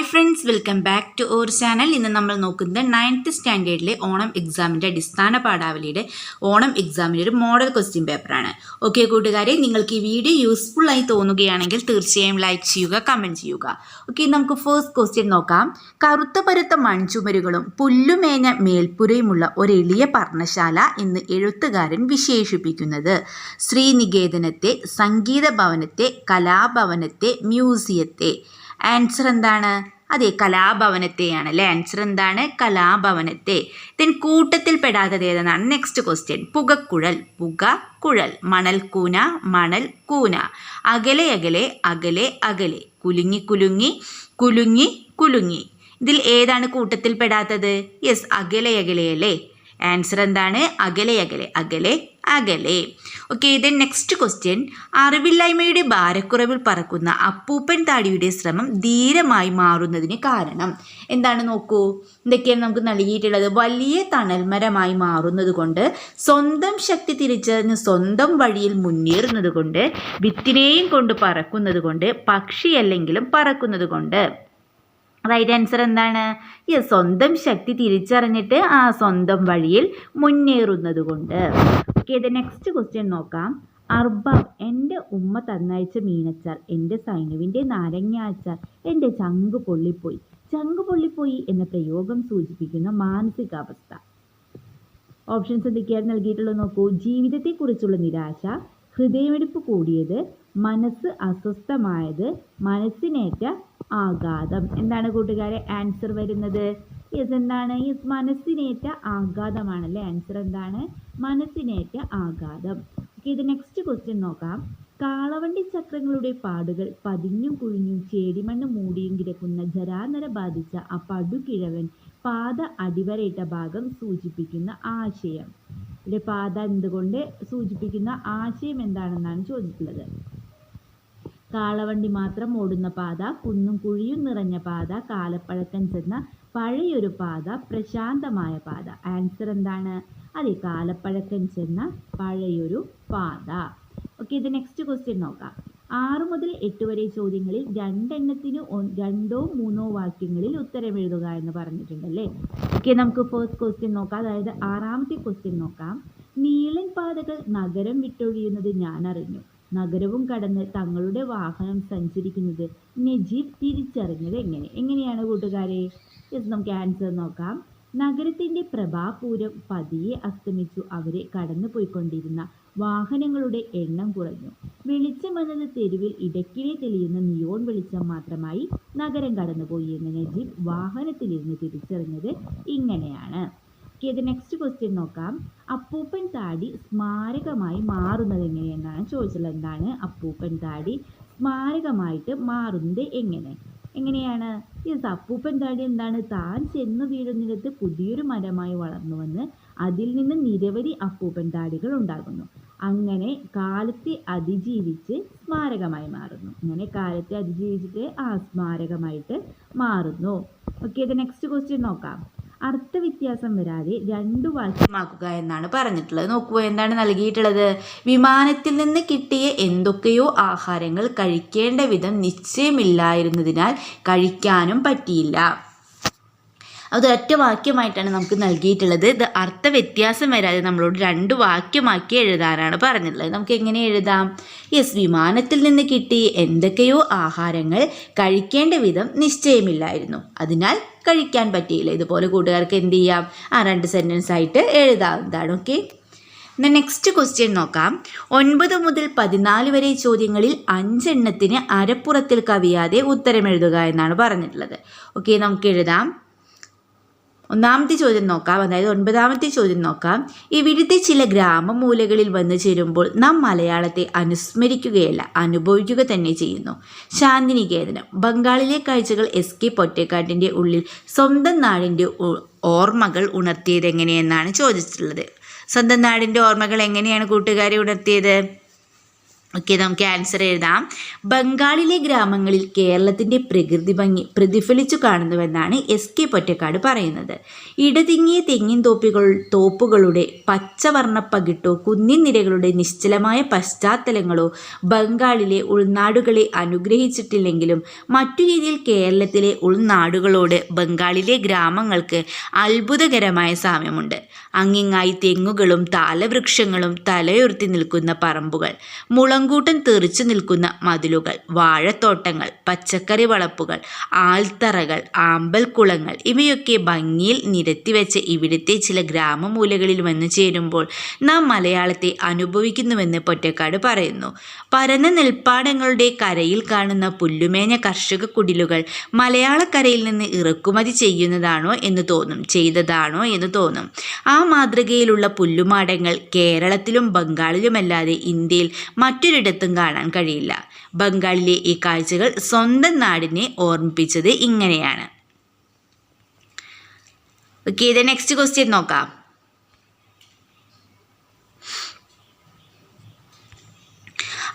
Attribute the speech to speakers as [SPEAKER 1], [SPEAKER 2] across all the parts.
[SPEAKER 1] Friends, welcome back to our channel. ഇന്ന് നമ്മൾ നോക്കുന്നത് 9th സ്റ്റാൻഡേർഡിലെ ഓണം എക്സാമിൻ്റെ അടിസ്ഥാന പാഠാവലിയുടെ ഓണം എക്സാമിൻ്റെ ഒരു മോഡൽ ക്വസ്റ്റ്യൻ പേപ്പറാണ്. ഓക്കെ കൂട്ടുകാരെ, നിങ്ങൾക്ക് ഈ വീഡിയോ യൂസ്ഫുള്ളായി തോന്നുകയാണെങ്കിൽ തീർച്ചയായും ലൈക്ക് ചെയ്യുക, കമൻറ്റ് ചെയ്യുക. ഓക്കെ, നമുക്ക് ഫസ്റ്റ് ക്വസ്റ്റ്യൻ നോക്കാം. കറുത്ത പരുത്ത മൺചുമരുകളും പുല്ലുമേഞ്ഞ മേൽപ്പുരയുമുള്ള ഒരു എളിയ പർണശാല എന്ന് എഴുത്തുകാരൻ വിശേഷിപ്പിക്കുന്നത് ശ്രീനികേതനത്തെ, സംഗീത ഭവനത്തെ, കലാഭവനത്തെ, മ്യൂസിയത്തെ. ആൻസർ എന്താണ്? അതെ, കലാഭവനത്തെയാണ് അല്ലേ. ആൻസർ എന്താണ്? കലാഭവനത്തെ. ദെൻ കൂട്ടത്തിൽ പെടാത്തത് ഏതെന്നാണ് നെക്സ്റ്റ് ക്വസ്റ്റ്യൻ. പുകക്കുഴൽ, പുക കുഴൽ. മണൽക്കൂന, മണൽ കൂന. അകലെ അകലെ, അകലെ അകലെ. കുലുങ്ങി കുലുങ്ങി, കുലുങ്ങി കുലുങ്ങി. ഇതിൽ ഏതാണ് കൂട്ടത്തിൽ പെടാത്തത്? യെസ്, അകലെ അകലെ അല്ലേ. ആൻസർ എന്താണ്? അകലെ അകലെ, അകലെ അകലെ. Okay, then next question. അറിവില്ലായ്മയുടെ ഭാരക്കുറവിൽ പറക്കുന്ന അപ്പൂപ്പൻ താടിയുടെ ശ്രമം ധീരമായി മാറുന്നതിന് കാരണം എന്താണ്? നോക്കൂ, എന്തൊക്കെയാണ് നമുക്ക് നൽകിയിട്ടുള്ളത്. വലിയ തണൽമരമായി മാറുന്നത് കൊണ്ട്, സ്വന്തം ശക്തി തിരിച്ചറിഞ്ഞ് സ്വന്തം വഴിയിൽ മുന്നേറുന്നത് കൊണ്ട്, വിത്തിനെയും കൊണ്ട് പറക്കുന്നത് കൊണ്ട്, പക്ഷിയല്ലെങ്കിലും പറക്കുന്നത് കൊണ്ട്. റൈറ്റ് ആൻസർ എന്താണ്? സ്വന്തം ശക്തി തിരിച്ചറിഞ്ഞിട്ട് ആ സ്വന്തം വഴിയിൽ മുന്നേറുന്നത് കൊണ്ട്. ഓക്കെ, ഇത് നെക്സ്റ്റ് ക്വസ്റ്റ്യൻ നോക്കാം. അർബാബ്, എൻ്റെ ഉമ്മ തന്നയച്ച മീനച്ചാർ, എൻ്റെ സൈനുവിൻ്റെ നാരങ്ങ അച്ചാർ, എൻ്റെ ചങ്ക് പൊള്ളിപ്പോയി. ചങ്ക് പൊള്ളിപ്പോയി എന്ന പ്രയോഗം സൂചിപ്പിക്കുന്ന മാനസികാവസ്ഥ. ഓപ്ഷൻസ് എന്തൊക്കെയാണ് നൽകിയിട്ടുള്ളത് നോക്കൂ. ജീവിതത്തെക്കുറിച്ചുള്ള നിരാശ, ഹൃദയമിടിപ്പ് കൂടിയത്, മനസ്സ് അസ്വസ്ഥമായത്, മനസ്സിനേറ്റ ആഘാതം. എന്താണ് കൂട്ടുകാരെ ആൻസർ വരുന്നത്? യെസ്, എന്താണ്? യെസ്, മനസ്സിനേറ്റ ആഘാതമാണല്ലേ. ആൻസർ എന്താണ്? മനസ്സിനേറ്റ ആഘാതം. ഓക്കെ, ഇത് നെക്സ്റ്റ് ക്വസ്റ്റ്യൻ നോക്കാം. കാളവണ്ടി ചക്രങ്ങളുടെ പാടുകൾ പതിഞ്ഞും കുഴിഞ്ഞും ചേടിമണ്ണ് മൂടിയും കിടക്കുന്ന ജരാനര ബാധിച്ച ആ പടുകിഴവൻ പാത അടിവരയിട്ട ഭാഗം സൂചിപ്പിക്കുന്ന ആശയം. ഇവിടെ പാത എന്തുകൊണ്ട് സൂചിപ്പിക്കുന്ന ആശയം എന്താണെന്നാണ് ചോദിച്ചിട്ടുള്ളത്. കാളവണ്ടി മാത്രം ഓടുന്ന പാത, കുന്നും കുഴിയും നിറഞ്ഞ പാത, കാലപ്പഴക്കം ചെന്ന പഴയൊരു പാത, പ്രശാന്തമായ പാത. ആൻസർ എന്താണ്? അതെ, കാലപ്പഴക്കം ചെന്ന പഴയൊരു പാത. ഓക്കെ, ഇത് നെക്സ്റ്റ് ക്വസ്റ്റ്യൻ നോക്കാം. 6 മുതൽ 8 വരെ ചോദ്യങ്ങളിൽ 2 എണ്ണത്തിന് 2 or 3 വാക്യങ്ങളിൽ ഉത്തരം എഴുതുക എന്ന് പറഞ്ഞിട്ടുണ്ടല്ലേ. ഓക്കെ, നമുക്ക് ഫസ്റ്റ് ക്വസ്റ്റ്യൻ നോക്കാം. അതായത് 6ാമത്തെ ക്വസ്റ്റ്യൻ നോക്കാം. നീളൻ പാതകൾ നഗരം വിട്ടൊഴിയുന്നത് ഞാൻ അറിഞ്ഞു. നഗരവും കടന്ന് തങ്ങളുടെ വാഹനം സഞ്ചരിക്കുന്നത് നജീബ് തിരിച്ചറിഞ്ഞത് എങ്ങനെ? എങ്ങനെയാണ് കൂട്ടുകാരെ? യെസ്, നമുക്ക് ആൻസർ നോക്കാം. നഗരത്തിൻ്റെ പ്രഭാപൂരം പതിയെ അസ്തമിച്ചു. അവരെ കടന്നു പോയിക്കൊണ്ടിരുന്ന വാഹനങ്ങളുടെ എണ്ണം കുറഞ്ഞു. വെളിച്ചം എന്നത് തെരുവിൽ ഇടയ്ക്കിടെ തെളിയുന്ന നിയോൺ വെളിച്ചം മാത്രമായി നഗരം കടന്നുപോയി എന്ന് നജീബ് വാഹനത്തിലിരുന്ന് തിരിച്ചറിഞ്ഞത് ഇങ്ങനെയാണ്. ഇത് നെക്സ്റ്റ് ക്വസ്റ്റ്യൻ നോക്കാം. അപ്പൂപ്പൻ താടി സ്മാരകമായി മാറുന്നത് എങ്ങനെയെന്നാണ് ചോദിച്ചത്. എന്താണ് അപ്പൂപ്പൻ താടി സ്മാരകമായിട്ട് മാറുന്നത് എങ്ങനെയാണ്? യെസ്, അപ്പൂപ്പൻ താടി എന്താണ്? താൻ ചെന്നു വീഴുന്നിടത്ത് പുതിയൊരു മരമായി വളർന്നുവന്ന് അതിൽ നിന്ന് നിരവധി അപ്പൂപ്പൻ താടികൾ ഉണ്ടാകുന്നു. അങ്ങനെ കാലത്തെ അതിജീവിച്ച് സ്മാരകമായി മാറുന്നു. അങ്ങനെ കാലത്തെ അതിജീവിച്ചിട്ട് ആ സ്മാരകമായിട്ട് മാറുന്നു. ഓക്കെ, ഇത് നെക്സ്റ്റ് ക്വസ്റ്റ്യൻ നോക്കാം. അർത്ഥവ്യത്യാസം വരാതെ 2 വാക്യമാക്കുക എന്നാണ് പറഞ്ഞിട്ടുള്ളത്. നോക്കൂ, എന്താണ് നൽകിയിട്ടുള്ളത്. വിമാനത്തിൽ നിന്ന് കിട്ടിയ എന്തൊക്കെയോ ആഹാരങ്ങൾ കഴിക്കേണ്ട വിധം നിശ്ചയമില്ലായിരുന്നതിനാൽ കഴിക്കാനും പറ്റിയില്ല. അത് ഒറ്റ വാക്യമായിട്ടാണ് നമുക്ക് നൽകിയിട്ടുള്ളത്. ഇത് അർത്ഥവ്യത്യാസം വരാതെ നമ്മളോട് 2 വാക്യമാക്കി എഴുതാനാണ് പറഞ്ഞിട്ടുള്ളത്. നമുക്ക് എങ്ങനെ എഴുതാം? യെസ്, വിമാനത്തിൽ നിന്ന് കിട്ടി എന്തൊക്കെയോ ആഹാരങ്ങൾ കഴിക്കേണ്ട വിധം നിശ്ചയമില്ലായിരുന്നു, അതിനാൽ കഴിക്കാൻ പറ്റിയില്ല. ഇതുപോലെ കൂട്ടുകാർക്ക് എന്ത് ചെയ്യാം? 2 സെൻറ്റൻസ് ആയിട്ട് എഴുതാവുന്നതാണ്. ഓക്കെ, നെക്സ്റ്റ് ക്വസ്റ്റ്യൻ നോക്കാം. 9 മുതൽ 14 വരെ ചോദ്യങ്ങളിൽ 5 എണ്ണത്തിന് അരപ്പുറത്തിൽ കവിയാതെ ഉത്തരം എഴുതുക എന്നാണ് പറഞ്ഞിട്ടുള്ളത്. ഓക്കെ, നമുക്ക് എഴുതാം. ഒന്നാമത്തെ ചോദ്യം നോക്കാം. അതായത് 9ാമത്തെ ചോദ്യം നോക്കാം. ഇവിടുത്തെ ചില ഗ്രാമമൂലകളിൽ വന്നു ചേരുമ്പോൾ നാം മലയാളത്തെ അനുസ്മരിക്കുകയല്ല, അനുഭവിക്കുക തന്നെ ചെയ്യുന്നു. ശാന്തിനികേതനം. ബംഗാളിലെ കാഴ്ചകൾ SK പൊറ്റക്കാട്ടിൻ്റെ ഉള്ളിൽ സ്വന്തം നാടിൻ്റെ ഓർമ്മകൾ ഉണർത്തിയത് എങ്ങനെയെന്നാണ് ചോദിച്ചിട്ടുള്ളത്. സ്വന്തം നാടിൻ്റെ ഓർമ്മകൾ എങ്ങനെയാണ് കൂട്ടുകാരെ ഉണർത്തിയത്? ഓക്കെ, നമുക്ക് ആൻസർ എഴുതാം. ബംഗാളിലെ ഗ്രാമങ്ങളിൽ കേരളത്തിൻ്റെ പ്രകൃതി ഭംഗി പ്രതിഫലിച്ചു കാണുന്നുവെന്നാണ് SK പൊറ്റക്കാട് പറയുന്നത്. ഇടതിങ്ങിയ തെങ്ങിൻ തോപ്പുകളുടെ പച്ചവർണ്ണപ്പകിട്ടോ കുന്നിൻ നിരകളുടെ നിശ്ചലമായ പശ്ചാത്തലങ്ങളോ ബംഗാളിലെ ഉൾനാടുകളെ അനുഗ്രഹിച്ചിട്ടില്ലെങ്കിലും മറ്റു രീതിയിൽ കേരളത്തിലെ ഉൾനാടുകളോട് ബംഗാളിലെ ഗ്രാമങ്ങൾക്ക് അത്ഭുതകരമായ സാമ്യമുണ്ട്. അങ്ങിങ്ങായി തെങ്ങുകളും താലവൃക്ഷങ്ങളും തലയുയർത്തി നിൽക്കുന്ന പറമ്പുകൾ, മുളങ്കൂട്ടൻ തെറിച്ചു നിൽക്കുന്ന മതിലുകൾ, വാഴത്തോട്ടങ്ങൾ, പച്ചക്കറി വളപ്പുകൾ, ആൽത്തറകൾ, ആമ്പൽക്കുളങ്ങൾ ഇവയൊക്കെ ഭംഗിയിൽ നിരത്തിവെച്ച ഇവിടുത്തെ ചില ഗ്രാമമൂലകളിൽ വന്നു ചേരുമ്പോൾ നാം മലയാളത്തെ അനുഭവിക്കുന്നുവെന്ന് പൊറ്റക്കാട് പറയുന്നു. പരന്ന നെൽപ്പാടങ്ങളുടെ കരയിൽ കാണുന്ന പുല്ലുമേഞ്ഞ കർഷക കുടിലുകൾ മലയാളക്കരയിൽ നിന്ന് ഇറക്കുമതി ചെയ്തതാണോ എന്ന് തോന്നും. ആ മാതൃകയിലുള്ള പുല്ലുമാടങ്ങൾ കേരളത്തിലും ബംഗാളിലുമല്ലാതെ ഇന്ത്യയിൽ മറ്റൊരിടത്തും കാണാൻ കഴിയില്ല. ബംഗാളിലെ ഈ കാഴ്ചകൾ സ്വന്തം നാടിനെ ഓർമ്മിപ്പിച്ചത് ഇങ്ങനെയാണ്. ഓക്കെ, നെക്സ്റ്റ് ക്വസ്റ്റ്യൻ നോക്കാം.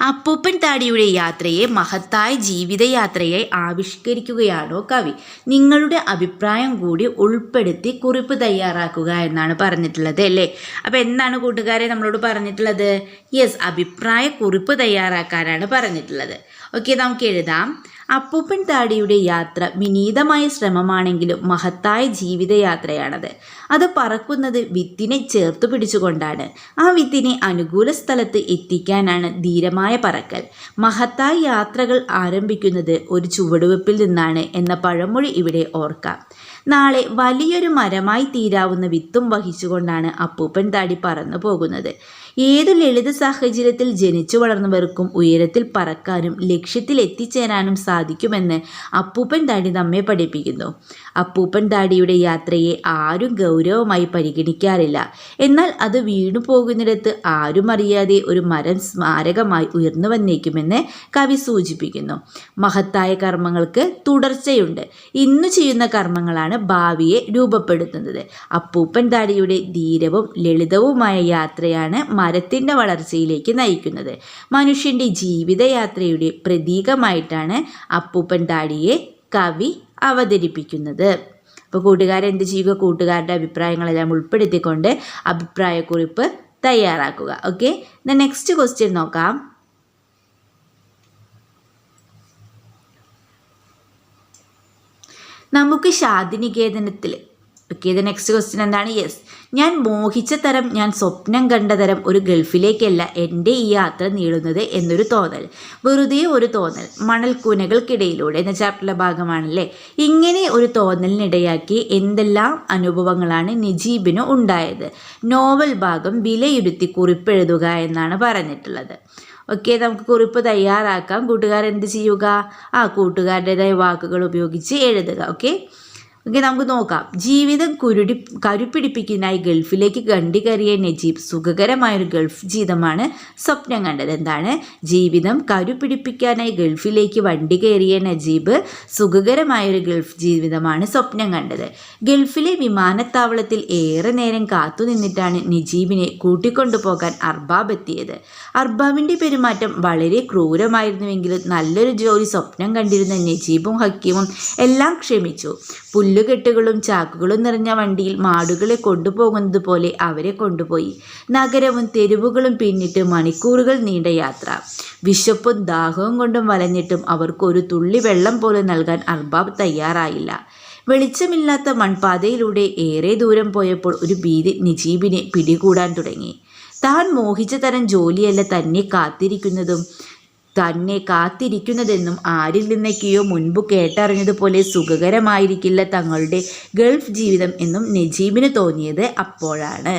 [SPEAKER 1] അപ്പൂപ്പൻ താടിയുടെ യാത്രയെ മഹത്തായ ജീവിതയാത്രയായി ആവിഷ്കരിക്കുകയാണോ കവി? നിങ്ങളുടെ അഭിപ്രായം കൂടി ഉൾപ്പെടുത്തി കുറിപ്പ് തയ്യാറാക്കുക എന്നാണ് പറഞ്ഞിട്ടുള്ളത് അല്ലേ. അപ്പോൾ എന്താണ് കൂട്ടുകാരെ നമ്മളോട് പറഞ്ഞിട്ടുള്ളത്? യെസ്, അഭിപ്രായ കുറിപ്പ് തയ്യാറാക്കാനാണ് പറഞ്ഞിട്ടുള്ളത്. ഓക്കെ, നമുക്ക് എഴുതാം. അപ്പൂപ്പൻ താടിയുടെ യാത്ര വിനീതമായ ശ്രമമാണെങ്കിലും മഹത്തായ ജീവിതയാത്രയാണത്. അത് പറക്കുന്നത് വിത്തിനെ ചേർത്തു പിടിച്ചുകൊണ്ടാണ്. ആ വിത്തിനെ അനുകൂല സ്ഥലത്ത് എത്തിക്കാനാണ് ധീരമായ പറക്കൽ. മഹത്തായ യാത്രകൾ ആരംഭിക്കുന്നത് ഒരു ചുവടുവെപ്പിൽ നിന്നാണ് എന്ന പഴമൊഴി ഇവിടെ ഓർക്കാം. നാളെ വലിയൊരു മരമായി തീരാവുന്ന വിത്തും വഹിച്ചുകൊണ്ടാണ് അപ്പൂപ്പൻ താടി പറന്നു പോകുന്നത്. ഏതു ലളിത സാഹചര്യത്തിൽ ജനിച്ചു വളർന്നവർക്കും ഉയരത്തിൽ പറക്കാനും ലക്ഷ്യത്തിൽ എത്തിച്ചേരാനും സാധിക്കുമെന്ന് അപ്പൂപ്പൻ താടി നമ്മെ പഠിപ്പിക്കുന്നു. അപ്പൂപ്പൻ താടിയുടെ യാത്രയെ ആരും ഗൗരവമായി പരിഗണിക്കാറില്ല. എന്നാൽ അത് വീണു പോകുന്നിടത്ത് ആരും അറിയാതെ ഒരു മരം സ്മാരകമായി ഉയർന്നു വന്നേക്കുമെന്ന് കവി സൂചിപ്പിക്കുന്നു. മഹത്തായ കർമ്മങ്ങൾക്ക് തുടർച്ചയുണ്ട്. ഇന്നു ചെയ്യുന്ന കർമ്മങ്ങളാണ് ഭാവിയെ രൂപപ്പെടുത്തുന്നത്. അപ്പൂപ്പൻ താടിയുടെ ധീരവും ലളിതവുമായ യാത്രയാണ് മരത്തിൻ്റെ വളർച്ചയിലേക്ക് നയിക്കുന്നത്. മനുഷ്യൻ്റെ ജീവിതയാത്രയുടെ പ്രതീകമായിട്ടാണ് അപ്പൂപ്പൻ താടിയെ കവി അവതരിപ്പിക്കുന്നത്. അപ്പോൾ കൂട്ടുകാരെന്ത് ചെയ്യുക? കൂട്ടുകാരുടെ അഭിപ്രായങ്ങളെല്ലാം ഉൾപ്പെടുത്തിക്കൊണ്ട് അഭിപ്രായക്കുറിപ്പ് തയ്യാറാക്കുക. ഓക്കെ, നെക്സ്റ്റ് ക്വസ്റ്റ്യൻ നോക്കാം. നമുക്ക് ശാന്തിനികേതനത്തിൽ, ഓക്കെ, നെക്സ്റ്റ് ക്വസ്റ്റ്യൻ എന്താണ്? യെസ്, ഞാൻ മോഹിച്ച തരം, ഞാൻ സ്വപ്നം കണ്ട തരം ഒരു ഗൾഫിലേക്കല്ല എൻ്റെ ഈ യാത്ര നീളുന്നത് എന്നൊരു തോന്നൽ, വെറുതെ ഒരു തോന്നൽ, മണൽക്കൂനകൾക്കിടയിലൂടെ എന്ന ചാപ്റ്ററിലെ ഭാഗമാണല്ലേ. ഇങ്ങനെ ഒരു തോന്നലിനിടയാക്കി എന്തെല്ലാം അനുഭവങ്ങളാണ് നജീബിന് ഉണ്ടായത്. നോവൽ ഭാഗം വിലയിരുത്തി കുറിപ്പെഴുതുക എന്നാണ് പറഞ്ഞിട്ടുള്ളത്. ഓക്കെ, നമുക്ക് കുറിപ്പ് തയ്യാറാക്കാം. കൂട്ടുകാരെന്ത് ചെയ്യുക? കൂട്ടുകാരുടേതായ വാക്കുകൾ ഉപയോഗിച്ച് എഴുതുക. ഓക്കെ, നമുക്ക് നോക്കാം. ജീവിതം കരുപിടിപ്പിക്കാനായി ഗൾഫിലേക്ക് ഗണ്ടി കയറിയ നജീബ് സുഖകരമായൊരു ഗൾഫ് ജീവിതമാണ് സ്വപ്നം കണ്ടത്. എന്താണ്? ജീവിതം കരുപിടിപ്പിക്കാനായി ഗൾഫിലേക്ക് വണ്ടി കയറിയ നജീബ് സുഖകരമായൊരു ഗൾഫ് ജീവിതമാണ് സ്വപ്നം കണ്ടത്. ഗൾഫിലെ വിമാനത്താവളത്തിൽ ഏറെ നേരം കാത്തുനിന്നിട്ടാണ് നജീബിനെ കൂട്ടിക്കൊണ്ടുപോകാൻ അർബാബ് എത്തിയത്. അർബാബിൻ്റെ പെരുമാറ്റം വളരെ ക്രൂരമായിരുന്നുവെങ്കിലും നല്ലൊരു ജോലി സ്വപ്നം കണ്ടിരുന്ന നജീബും ഹക്കീമും എല്ലാം ക്ഷമിച്ചു. പുല്ലുകെട്ടുകളും ചാക്കുകളും നിറഞ്ഞ വണ്ടിയിൽ മാടുകളെ കൊണ്ടുപോകുന്നത് പോലെ അവരെ കൊണ്ടുപോയി. നഗരവും തെരുവുകളും പിന്നിട്ട് മണിക്കൂറുകൾ നീണ്ട യാത്ര. വിശപ്പും ദാഹവും കൊണ്ടും വലഞ്ഞിട്ടും അവർക്ക് ഒരു തുള്ളി വെള്ളം പോലും നൽകാൻ അർബാബ് തയ്യാറായില്ല. വെളിച്ചമില്ലാത്ത മൺപാതയിലൂടെ ഏറെ ദൂരം പോയപ്പോൾ ഒരു ഭീതി നജീബിനെ പിടികൂടാൻ തുടങ്ങി. താൻ മോഹിച്ച തരം ജോലിയല്ല തന്നെ കാത്തിരിക്കുന്നതെന്നും ആരിൽ നിന്നൊക്കെയോ മുൻപ് കേട്ടറിഞ്ഞതുപോലെ സുഖകരമായിരിക്കില്ല തങ്ങളുടെ ഗൾഫ് ജീവിതം എന്നും നജീബിന് തോന്നിയത് അപ്പോഴാണ്.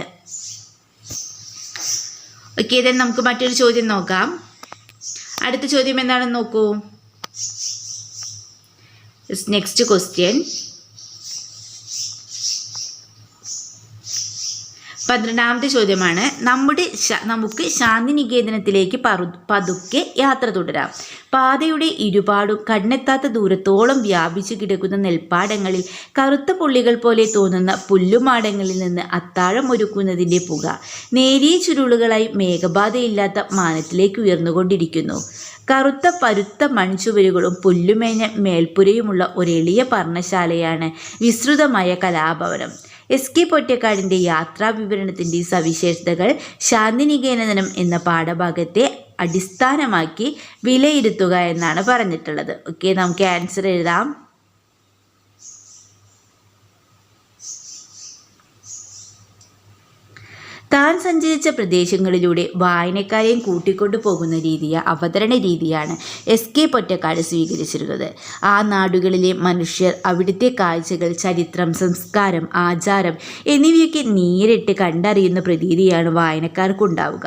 [SPEAKER 1] ഓക്കെ, നമുക്ക് മറ്റൊരു ചോദ്യം നോക്കാം. അടുത്ത ചോദ്യം എന്താണെന്ന് നോക്കൂ. നെക്സ്റ്റ് ക്വസ്റ്റ്യൻ 12ാമത്തെ ചോദ്യമാണ്. നമുക്ക് ശാന്തിനികേതനത്തിലേക്ക് പതുക്കെ യാത്ര തുടരാം. പാതയുടെ ഇരുപാടും കണ്ണെത്താത്ത ദൂരത്തോളം വ്യാപിച്ചു കിടക്കുന്ന നെൽപ്പാടങ്ങളിൽ കറുത്ത പുള്ളികൾ പോലെ തോന്നുന്ന പുല്ലുമാടങ്ങളിൽ നിന്ന് അത്താഴം ഒരുക്കുന്നതിൻ്റെ പുക നേരിയ ചുരുളുകളായി മേഘബാധയില്ലാത്ത മാനത്തിലേക്ക് ഉയർന്നുകൊണ്ടിരിക്കുന്നു. കറുത്ത പരുത്ത മൺചുവരുകളും പുല്ലുമേഞ്ഞ മേൽപ്പുരയുമുള്ള ഒരെളിയ പർണശാലയാണ് വിസ്തൃതമായ കലാഭവനം. എസ്.കെ. പൊറ്റക്കാടിൻ്റെ യാത്രാവിവരണത്തിൻ്റെ സവിശേഷതകൾ ശാന്തിനികേതനം എന്ന പാഠഭാഗത്തെ അടിസ്ഥാനമാക്കി വിലയിരുത്തുക എന്നാണ് പറഞ്ഞിട്ടുള്ളത്. ഓക്കെ, നമുക്ക് ആൻസർ എഴുതാം. താൻ സഞ്ചരിച്ച പ്രദേശങ്ങളിലൂടെ വായനക്കാരെയും കൂട്ടിക്കൊണ്ടു പോകുന്ന അവതരണ രീതിയാണ് എസ്.കെ. പൊറ്റക്കാട് സ്വീകരിച്ചിരുന്നത്. ആ നാടുകളിലെ മനുഷ്യർ, അവിടുത്തെ കാഴ്ചകൾ, ചരിത്രം, സംസ്കാരം, ആചാരം എന്നിവയൊക്കെ നേരിട്ട് കണ്ടറിയുന്ന പ്രതീതിയാണ് വായനക്കാർക്കുണ്ടാവുക.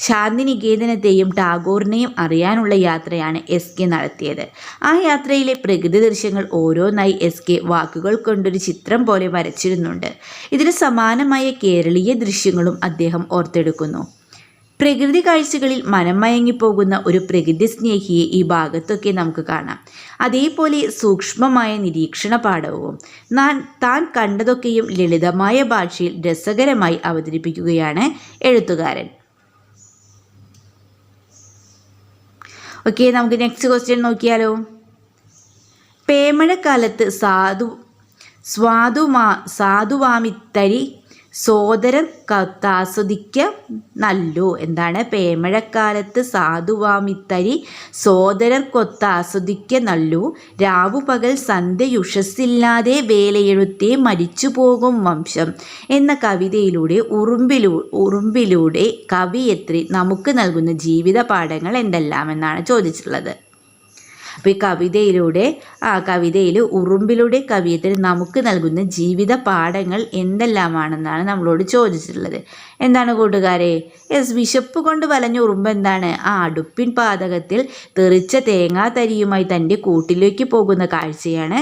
[SPEAKER 1] ശാന്തിനികേതനത്തെയും ടാഗോറിനെയും അറിയാനുള്ള യാത്രയാണ് എസ്.കെ. നടത്തിയത്. ആ യാത്രയിലെ പ്രകൃതി ദൃശ്യങ്ങൾ ഓരോന്നായി എസ്.കെ. വാക്കുകൾ കൊണ്ടൊരു ചിത്രം പോലെ വരച്ചിരുന്നുണ്ട്. ഇതിന് സമാനമായ കേരളീയ ദൃശ്യങ്ങളും അദ്ദേഹം ഓർത്തെടുക്കുന്നു. പ്രകൃതി കാഴ്ചകളിൽ മനം മയങ്ങിപ്പോകുന്ന ഒരു പ്രകൃതി സ്നേഹിയെ ഈ ഭാഗത്തൊക്കെ നമുക്ക് കാണാം. അതേപോലെ സൂക്ഷ്മമായ നിരീക്ഷണ പാഠവും താൻ കണ്ടതൊക്കെയും ലളിതമായ ഭാഷയിൽ രസകരമായി അവതരിപ്പിക്കുകയാണ് എഴുത്തുകാരൻ. ഓക്കെ, നമുക്ക് നെക്സ്റ്റ് ക്വസ്റ്റ്യൻ നോക്കിയാലോ. പേമഴക്കാലത്ത് സാധുവാമിത്തരി സോദരർ കൊത്താസ്വദിക്ക നല്ലു. എന്താണ്? പേമഴക്കാലത്ത് സാധുവാമിത്തരി സോദരർ കൊത്താസ്വദിക്ക നല്ലു. രാവുപകൽ സന്ധ്യയുഷസ്സില്ലാതെ വേലയെഴുത്തേ മരിച്ചു പോകും വംശം എന്ന കവിതയിലൂടെ ഉറുമ്പിലൂടെ കവിയത്രി നമുക്ക് നൽകുന്ന ജീവിത പാഠങ്ങൾ എന്തെല്ലാം എന്നാണ് ചോദിച്ചിട്ടുള്ളത്. അപ്പോൾ ഈ കവിതയിൽ ഉറുമ്പിലൂടെ കവിയത്രി നമുക്ക് നൽകുന്ന ജീവിത പാഠങ്ങൾ എന്തെല്ലാമാണെന്നാണ് നമ്മളോട് ചോദിച്ചിട്ടുള്ളത്. എന്താണ് കൂട്ടുകാരെ? വിശപ്പ് കൊണ്ട് വലഞ്ഞ ഉറുമ്പ് എന്താണ്? അടുപ്പിൻ പാതകത്തിൽ തെറിച്ച തേങ്ങാതരിയുമായി തൻ്റെ കൂട്ടിലേക്ക് പോകുന്ന കാഴ്ചയാണ്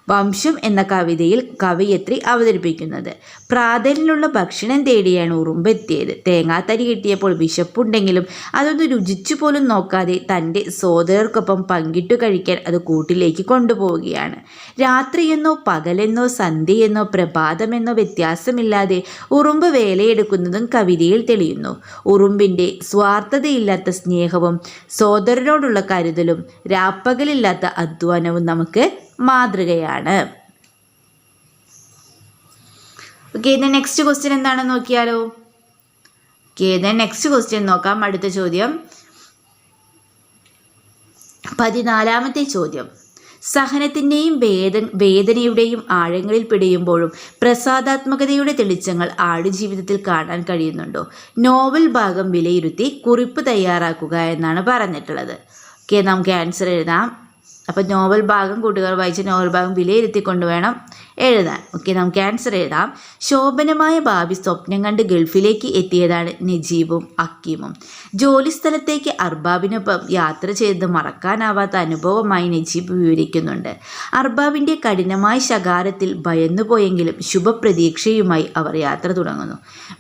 [SPEAKER 1] വംശം എന്ന കവിതയിൽ കവിയത്രി അവതരിപ്പിക്കുന്നത്. പ്രാതലിനുള്ള ഭക്ഷണം തേടിയാണ് ഉറുമ്പെത്തിയത്. തേങ്ങാത്തരി കിട്ടിയപ്പോൾ വിശപ്പുണ്ടെങ്കിലും അതൊന്ന് രുചിച്ചു പോലും നോക്കാതെ തൻ്റെ സോദരർക്കൊപ്പം പങ്കിട്ടു കഴിക്കാൻ അത് കൂട്ടിലേക്ക് കൊണ്ടുപോവുകയാണ്. രാത്രിയെന്നോ പകലെന്നോ സന്ധ്യയെന്നോ പ്രഭാതമെന്നോ വ്യത്യാസമില്ലാതെ ഉറുമ്പ് വേലയെടുക്കുന്നതും കവിതയിൽ തെളിയുന്നു. ഉറുമ്പിൻ്റെ സ്വാർത്ഥതയില്ലാത്ത സ്നേഹവും സോദരനോടുള്ള കരുതലും രാപ്പകലില്ലാത്ത അധ്വാനവും നമുക്ക് മാതൃകയാണ്. ഓക്കെ, നെക്സ്റ്റ് ക്വസ്റ്റ്യൻ എന്താണെന്ന് നോക്കിയാലോ. ഓക്കെ, നെക്സ്റ്റ് ക്വസ്റ്റ്യൻ നോക്കാം. അടുത്ത ചോദ്യം 14ാമത്തെ ചോദ്യം. സഹനത്തിൻ്റെയും വേദനയുടെയും ആഴങ്ങളിൽ പിടയുമ്പോഴും പ്രസാദാത്മകതയുടെ തെളിച്ചങ്ങൾ ആടുജീവിതത്തിൽ കാണാൻ കഴിയുന്നുണ്ടോ? നോവൽ ഭാഗം വിലയിരുത്തി കുറിപ്പ് തയ്യാറാക്കുക എന്നാണ് പറഞ്ഞിട്ടുള്ളത്. ഓക്കെ, നമുക്ക് ആൻസർ എഴുതാം. അപ്പോൾ നോവൽ ഭാഗം കൂട്ടുകാർ വായിച്ച നോവൽ ഭാഗം വിലയിരുത്തിക്കൊണ്ട് വേണം എഴുതാൻ. ഓക്കെ, നമുക്ക് ആൻസർ എഴുതാം. ശോഭനമായ ഭാവി സ്വപ്നം കണ്ട് ഗൾഫിലേക്ക് എത്തിയതാണ് നജീബും അക്കീമും. ജോലിസ്ഥലത്തേക്ക് അർബാബിനൊപ്പം യാത്ര ചെയ്ത് മറക്കാനാവാത്ത അനുഭവമായി നജീബ് വിവരിക്കുന്നുണ്ട്. അർബാബിൻ്റെ കഠിനമായ ശകാരത്തിൽ ഭയന്നുപോയെങ്കിലും ശുഭപ്രതീക്ഷയുമായി അവർ യാത്ര തുടങ്ങുന്നു.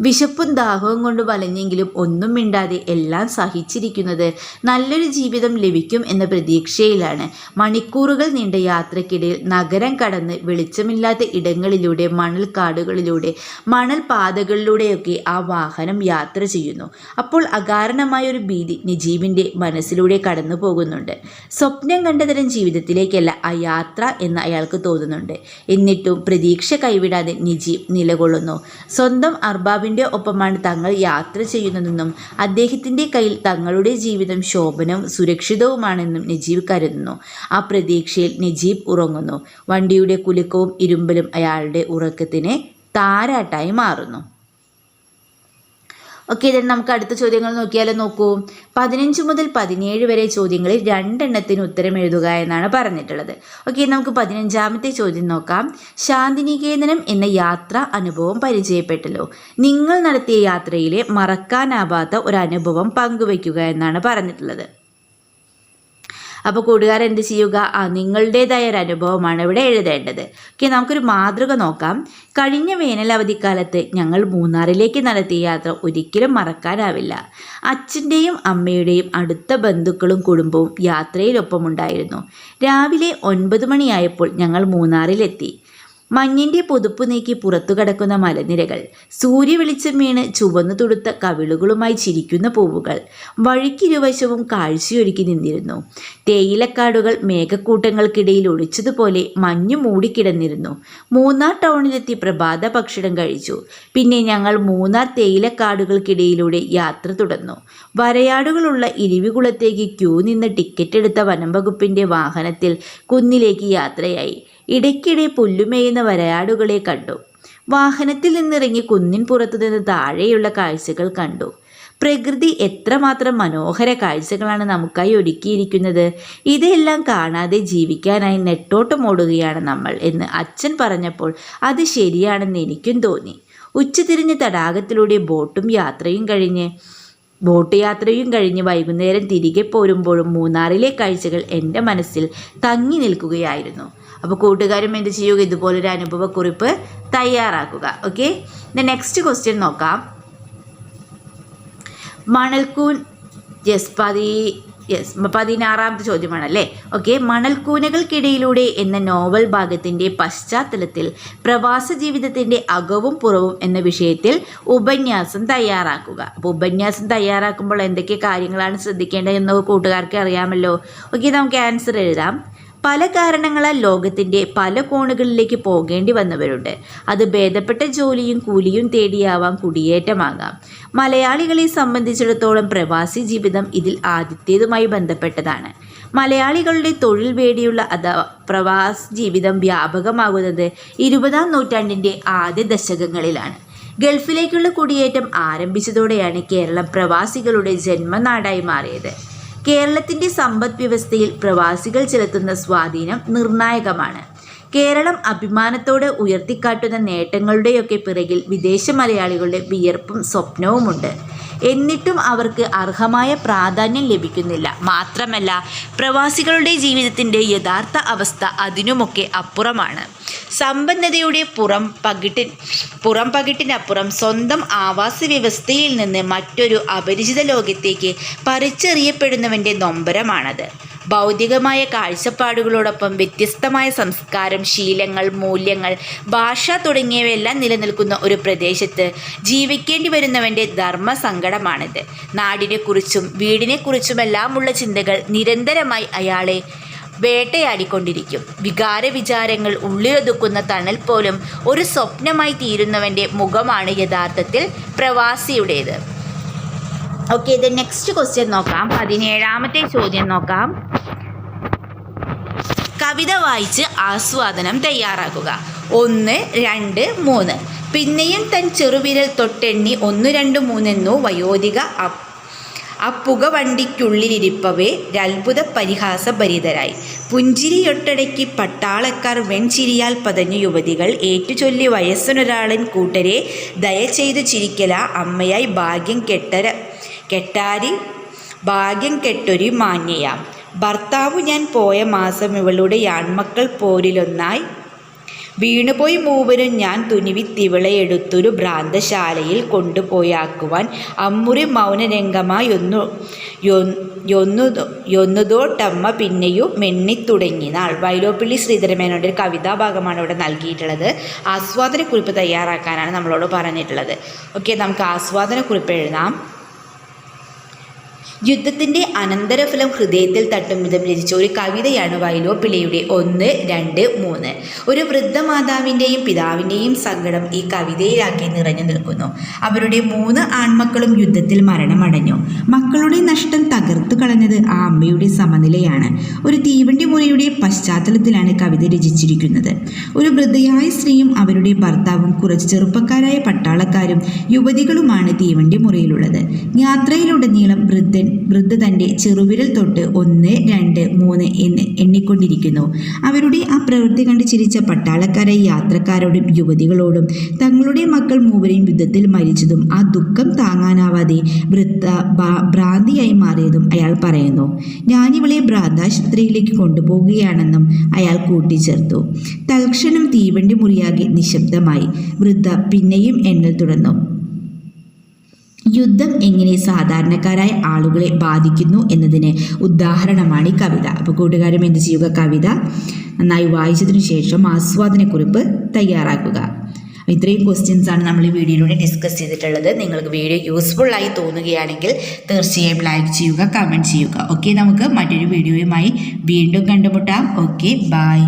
[SPEAKER 1] വിശപ്പും ദാഹവും കൊണ്ട് വലഞ്ഞെങ്കിലും ഒന്നും മിണ്ടാതെ എല്ലാം സഹിച്ചിരിക്കുന്നത് നല്ലൊരു ജീവിതം ലഭിക്കും എന്ന പ്രതീക്ഷയിലാണ്. മണിക്കൂറുകൾ നീണ്ട യാത്രക്കിടയിൽ നഗരം കടന്ന് വെളിച്ചമില്ലാത്ത ഇടങ്ങളിലൂടെ, മണൽക്കാടുകളിലൂടെ, മണൽ പാതകളിലൂടെയൊക്കെ ആ വാഹനം യാത്ര ചെയ്യുന്നു. അപ്പോൾ അകാരണമായൊരു ഭീതി നജീബിൻ്റെ മനസ്സിലൂടെ കടന്നു പോകുന്നുണ്ട്. സ്വപ്നം കണ്ടതരം ജീവിതത്തിലേക്കല്ല ആ യാത്ര എന്ന് അയാൾക്ക് തോന്നുന്നുണ്ട്. എന്നിട്ടും പ്രതീക്ഷ കൈവിടാതെ നജീബ് നിലകൊള്ളുന്നു. സ്വന്തം അർബാബിൻ്റെ ഒപ്പമാണ് തങ്ങൾ യാത്ര ചെയ്യുന്നതെന്നും അദ്ദേഹത്തിൻ്റെ കയ്യിൽ തങ്ങളുടെ ജീവിതം ശോഭനവും സുരക്ഷിതവുമാണെന്നും നജീബ് കരുതുന്നു. ആ പ്രതീക്ഷയിൽ നജീബ് ഉറങ്ങുന്നു. വണ്ടിയുടെ കുലുക്കവും ഇരുമ്പലും അയാളുടെ ഉറക്കത്തിന് താരാട്ടായി മാറുന്നു. ഓക്കെ, നമുക്ക് അടുത്ത ചോദ്യങ്ങൾ നോക്കിയാലോ. നോക്കൂ, 15 മുതൽ 17 വരെ ചോദ്യങ്ങളിൽ 2 എണ്ണത്തിന് ഉത്തരം എഴുതുക എന്നാണ് പറഞ്ഞിട്ടുള്ളത്. ഓക്കെ, നമുക്ക് 15ാമത്തെ ചോദ്യം നോക്കാം. ശാന്തിനികേതനം എന്ന യാത്രാ അനുഭവം പരിചയപ്പെട്ടല്ലോ. നിങ്ങൾ നടത്തിയ യാത്രയിലെ മറക്കാനാവാത്ത ഒരു അനുഭവം പങ്കുവയ്ക്കുക എന്നാണ് പറഞ്ഞിട്ടുള്ളത്. അപ്പോൾ കൂട്ടുകാർ എന്ത് ചെയ്യുക, നിങ്ങളുടേതായ ഒരു അനുഭവമാണ് ഇവിടെ എഴുതേണ്ടത്. ഓക്കെ, നമുക്കൊരു മാതൃക നോക്കാം. കഴിഞ്ഞ വേനൽ അവധിക്കാലത്ത് ഞങ്ങൾ മൂന്നാറിലേക്ക് നടത്തിയ യാത്ര ഒരിക്കലും മറക്കാനാവില്ല. അച്ഛൻ്റെയും അമ്മയുടെയും അടുത്ത ബന്ധുക്കളും കുടുംബവും യാത്രയിലൊപ്പമുണ്ടായിരുന്നു. രാവിലെ 9 മണിയായപ്പോൾ ഞങ്ങൾ മൂന്നാറിലെത്തി. മഞ്ഞിൻ്റെ പുതുപ്പ് നീക്കി പുറത്തു കിടക്കുന്ന മലനിരകൾ, സൂര്യവെളിച്ചം വീണ് ചുവന്നു തുടുത്ത കവിളുകളുമായി ചിരിക്കുന്ന പൂവുകൾ വഴിക്കിരുവശവും കാഴ്ചയൊരുക്കി നിന്നിരുന്നു. തേയിലക്കാടുകൾ മേഘക്കൂട്ടങ്ങൾക്കിടയിൽ ഒളിച്ചതുപോലെ മഞ്ഞു മൂടിക്കിടന്നിരുന്നു. മൂന്നാർ ടൗണിലെത്തി പ്രഭാത ഭക്ഷണം കഴിച്ചു. പിന്നെ ഞങ്ങൾ മൂന്നാർ തേയിലക്കാടുകൾക്കിടയിലൂടെ യാത്ര തുടർന്നു. വരയാടുകളുള്ള ഇരിവികുളത്തേക്ക് ക്യൂ നിന്ന് ടിക്കറ്റ് എടുത്ത വനം വകുപ്പിൻ്റെ വാഹനത്തിൽ കുന്നിലേക്ക് യാത്രയായി. ഇടയ്ക്കിടെ പുല്ലുമേയുന്ന വരയാടുകളെ കണ്ടു. വാഹനത്തിൽ നിന്നിറങ്ങി കുന്നിൻ പുറത്തു നിന്ന് താഴെയുള്ള കാഴ്ചകൾ കണ്ടു. പ്രകൃതി എത്രമാത്രം മനോഹര കാഴ്ചകളാണ് നമുക്കായി ഒരുക്കിയിരിക്കുന്നത്. ഇതെല്ലാം കാണാതെ ജീവിക്കാനായി നെട്ടോട്ടമോടുകയാണ് നമ്മൾ എന്ന് അച്ഛൻ പറഞ്ഞപ്പോൾ അത് ശരിയാണെന്ന് എനിക്കും തോന്നി. ഉച്ചതിരിഞ്ഞ് തടാകത്തിലൂടെ ബോട്ട് യാത്രയും കഴിഞ്ഞ് വൈകുന്നേരം തിരികെ പോരുമ്പോഴും മൂന്നാറിലെ കാഴ്ചകൾ എൻ്റെ മനസ്സിൽ തങ്ങി നിൽക്കുകയായിരുന്നു. അപ്പോൾ കൂട്ടുകാരും എന്ത് ചെയ്യുക, ഇതുപോലൊരു അനുഭവക്കുറിപ്പ് തയ്യാറാക്കുക. ഓക്കെ, നെക്സ്റ്റ് ക്വസ്റ്റ്യൻ നോക്കാം. മണൽക്കൂൻ 16ാമത്തെ ചോദ്യമാണല്ലേ. ഓക്കെ, മണൽക്കൂനകൾക്കിടയിലൂടെ എന്ന നോവൽ ഭാഗത്തിൻ്റെ പശ്ചാത്തലത്തിൽ പ്രവാസ ജീവിതത്തിൻ്റെ അകവും പുറവും എന്ന വിഷയത്തിൽ ഉപന്യാസം തയ്യാറാക്കുക. അപ്പോൾ ഉപന്യാസം തയ്യാറാക്കുമ്പോൾ എന്തൊക്കെ കാര്യങ്ങളാണ് ശ്രദ്ധിക്കേണ്ടതെന്ന് കൂട്ടുകാർക്ക് അറിയാമല്ലോ. ഓക്കെ, നമുക്ക് ആൻസർ എഴുതാം. പല കാരണങ്ങളാൽ ലോകത്തിൻ്റെ പല കോണുകളിലേക്ക് പോകേണ്ടി വന്നവരുണ്ട്. അത് ഭേദപ്പെട്ട ജോലിയും കൂലിയും തേടിയാവാം, കുടിയേറ്റമാകാം. മലയാളികളെ സംബന്ധിച്ചിടത്തോളം പ്രവാസി ജീവിതം ഇതിൽ ആദ്യത്തേതുമായി ബന്ധപ്പെട്ടതാണ്. മലയാളികളുടെ തൊഴിൽ വേടിയുള്ള പ്രവാസ ജീവിതം വ്യാപകമാകുന്നത് 20ാം നൂറ്റാണ്ടിൻ്റെ ആദ്യ ദശകങ്ങളിലാണ്. ഗൾഫിലേക്കുള്ള കുടിയേറ്റം ആരംഭിച്ചതോടെയാണ് കേരളം പ്രവാസികളുടെ ജന്മനാടായി മാറിയത്. കേരളത്തിൻ്റെ സമ്പദ് വ്യവസ്ഥയിൽ പ്രവാസികൾ ചെലുത്തുന്ന സ്വാധീനം നിർണായകമാണ്. കേരളം അഭിമാനത്തോടെ ഉയർത്തിക്കാട്ടുന്ന നേട്ടങ്ങളുടെയൊക്കെ പിറകിൽ വിദേശ മലയാളികളുടെ വിയർപ്പും സ്വപ്നവുമുണ്ട്. എന്നിട്ടും അവർക്ക് അർഹമായ പ്രാധാന്യം ലഭിക്കുന്നില്ല. മാത്രമല്ല, പ്രവാസികളുടെ ജീവിതത്തിൻ്റെ യഥാർത്ഥ അവസ്ഥ അതിനുമൊക്കെ അപ്പുറമാണ്. സമ്പന്നതയുടെ പുറം പകിട്ടിനപ്പുറം സ്വന്തം ആവാസ വ്യവസ്ഥയിൽ നിന്ന് മറ്റൊരു അപരിചിത ലോകത്തേക്ക് പറിച്ചെറിയപ്പെടുന്നവൻ്റെ നൊമ്പരമാണത്. ഭൗതികമായ കാഴ്ചപ്പാടുകളോടൊപ്പം വ്യത്യസ്തമായ സംസ്കാരം, ശീലങ്ങൾ, മൂല്യങ്ങൾ, ഭാഷ തുടങ്ങിയവയെല്ലാം നിലനിൽക്കുന്ന ഒരു പ്രദേശത്ത് ജീവിക്കേണ്ടി വരുന്നവൻ്റെ ധർമ്മസങ്കടമാണിത്. നാടിനെക്കുറിച്ചും വീടിനെക്കുറിച്ചുമെല്ലാമുള്ള ചിന്തകൾ നിരന്തരമായി അയാളെ വേട്ടയാടിക്കൊണ്ടിരിക്കും. വിചാരങ്ങൾ ഉള്ളിലൊതുക്കുന്ന തണൽ പോലും ഒരു സ്വപ്നമായി തീരുന്നവൻ്റെ മുഖമാണ് യഥാർത്ഥത്തിൽ പ്രവാസിയുടേത്. ഓക്കെ, ഇത് നെക്സ്റ്റ് ക്വസ്റ്റ്യൻ നോക്കാം. 17ാമത്തെ ചോദ്യം നോക്കാം. കവിത വായിച്ച് ആസ്വാദനം തയ്യാറാക്കുക. 1, 2, 3. പിന്നെയും തൻ ചെറുവിരൽ തൊട്ടെണ്ണി 1, 2, 3 എന്നോ വയോധിക പുകവണ്ടിക്കുള്ളിലിരിപ്പവേ രത്ഭുത പരിഹാസഭരിതരായി. പുഞ്ചിരിയൊട്ടടക്കി പട്ടാളക്കാർ വെൺചിരിയാൽ പതഞ്ഞു യുവതികൾ ഏറ്റുചൊല്ലി വയസ്സനൊരാളൻ കൂട്ടരെ ദയ ചെയ്തു ചിരിക്കല അമ്മയായി ഭാഗ്യം കെട്ടൊരു മാന്യയാം. ഭർത്താവു ഞാൻ പോയ മാസം ഇവളുടെ ആൺമക്കൾ പോരിലൊന്നായി വീണുപോയി മൂവരും ഞാൻ തുനിവിത്തിവളയെടുത്തൊരു ഭ്രാന്തശാലയിൽ കൊണ്ടുപോയാക്കുവാൻ അമ്മുറി മൗനരംഗമായി ഒന്നുതോട്ടമ്മ പിന്നെയും മെണ്ണിത്തുടങ്ങിനാൾ. വൈലോപ്പിള്ളി ശ്രീധരമേനോൻ്റെ ഒരു കവിതാഭാഗമാണ് ഇവിടെ നൽകിയിട്ടുള്ളത്. ആസ്വാദനക്കുറിപ്പ് തയ്യാറാക്കാനാണ് നമ്മളോട് പറഞ്ഞിട്ടുള്ളത്. ഓക്കെ, നമുക്ക് ആസ്വാദനക്കുറിപ്പ് എഴുതാം. യുദ്ധത്തിൻ്റെ അനന്തരഫലം ഹൃദയത്തിൽ തട്ടും വിധം രചിച്ച ഒരു കവിതയാണ് വൈലോപ്പിള്ളിയുടെ 1, 2, 3. ഒരു വൃദ്ധമാതാവിൻ്റെയും പിതാവിൻ്റെയും സങ്കടം ഈ കവിതയിലാക്കി നിറഞ്ഞു നിൽക്കുന്നു. അവരുടെ 3 ആൺമക്കളും യുദ്ധത്തിൽ മരണമടഞ്ഞു. മക്കളുടെ നഷ്ടം തകർത്തു കളഞ്ഞത് ആ അമ്മയുടെ സമനിലയാണ്. ഒരു തീവണ്ടി മുനയുടെ
[SPEAKER 2] പശ്ചാത്തലത്തിലാണ് കവിത രചിച്ചിരിക്കുന്നത്. ഒരു വൃദ്ധയായ സ്ത്രീയും അവരുടെ ഭർത്താവും കുറച്ച് ചെറുപ്പക്കാരായ പട്ടാളക്കാരും യുവതികളുമാണ് തീവണ്ടി മുറിയിലുള്ളത്. യാത്രയിലുടനീളം വൃദ്ധ തൻ്റെ ചെറുവിരൽ തൊട്ട് 1, 2, 3 എന്ന് എണ്ണിക്കൊണ്ടിരിക്കുന്നു. അവരുടെ ആ പ്രവൃത്തി കണ്ട് ചിരിച്ച പട്ടാളക്കാരായ യാത്രക്കാരോടും യുവതികളോടും തങ്ങളുടെ മക്കൾ മൂവരെയും യുദ്ധത്തിൽ മരിച്ചതും ആ ദുഃഖം താങ്ങാനാവാതെ വൃദ്ധ ഭ്രാന്തിയായി മാറിയതും അയാൾ പറയുന്നു. ഞാനിവളെ ഭ്രാന്താശുപത്രിയിലേക്ക് കൊണ്ടുപോകുകയാണെന്നും അയാൾ കൂട്ടിച്ചേർത്തു. തൽക്ഷണം തീവണ്ടി മുറിയാകെ നിശബ്ദമായി. വൃദ്ധ പിന്നെയും എണ്ണൽ തുടർന്നു. യുദ്ധം എങ്ങനെ സാധാരണക്കാരായ ആളുകളെ ബാധിക്കുന്നു എന്നതിന് ഉദാഹരണമാണ് ഈ കവിത. അപ്പോൾ കൂട്ടുകാരും എന്ത് ചെയ്യുക? കവിത നന്നായി വായിച്ചതിനു ശേഷം ആസ്വാദനക്കുറിപ്പ് തയ്യാറാക്കുക. ഇത്രയും ക്വസ്റ്റ്യൻസ് ആണ് നമ്മൾ ഈ വീഡിയോയിലൂടെ ഡിസ്കസ് ചെയ്തിട്ടുള്ളത്. നിങ്ങൾക്ക് വീഡിയോ യൂസ്ഫുൾ ആയി തോന്നുകയാണെങ്കിൽ തീർച്ചയായും ലൈക്ക് ചെയ്യുക, കമൻറ്റ് ചെയ്യുക. ഓക്കെ, നമുക്ക് മറ്റൊരു വീഡിയോയുമായി വീണ്ടും കണ്ടുമുട്ടാം. Okay, by.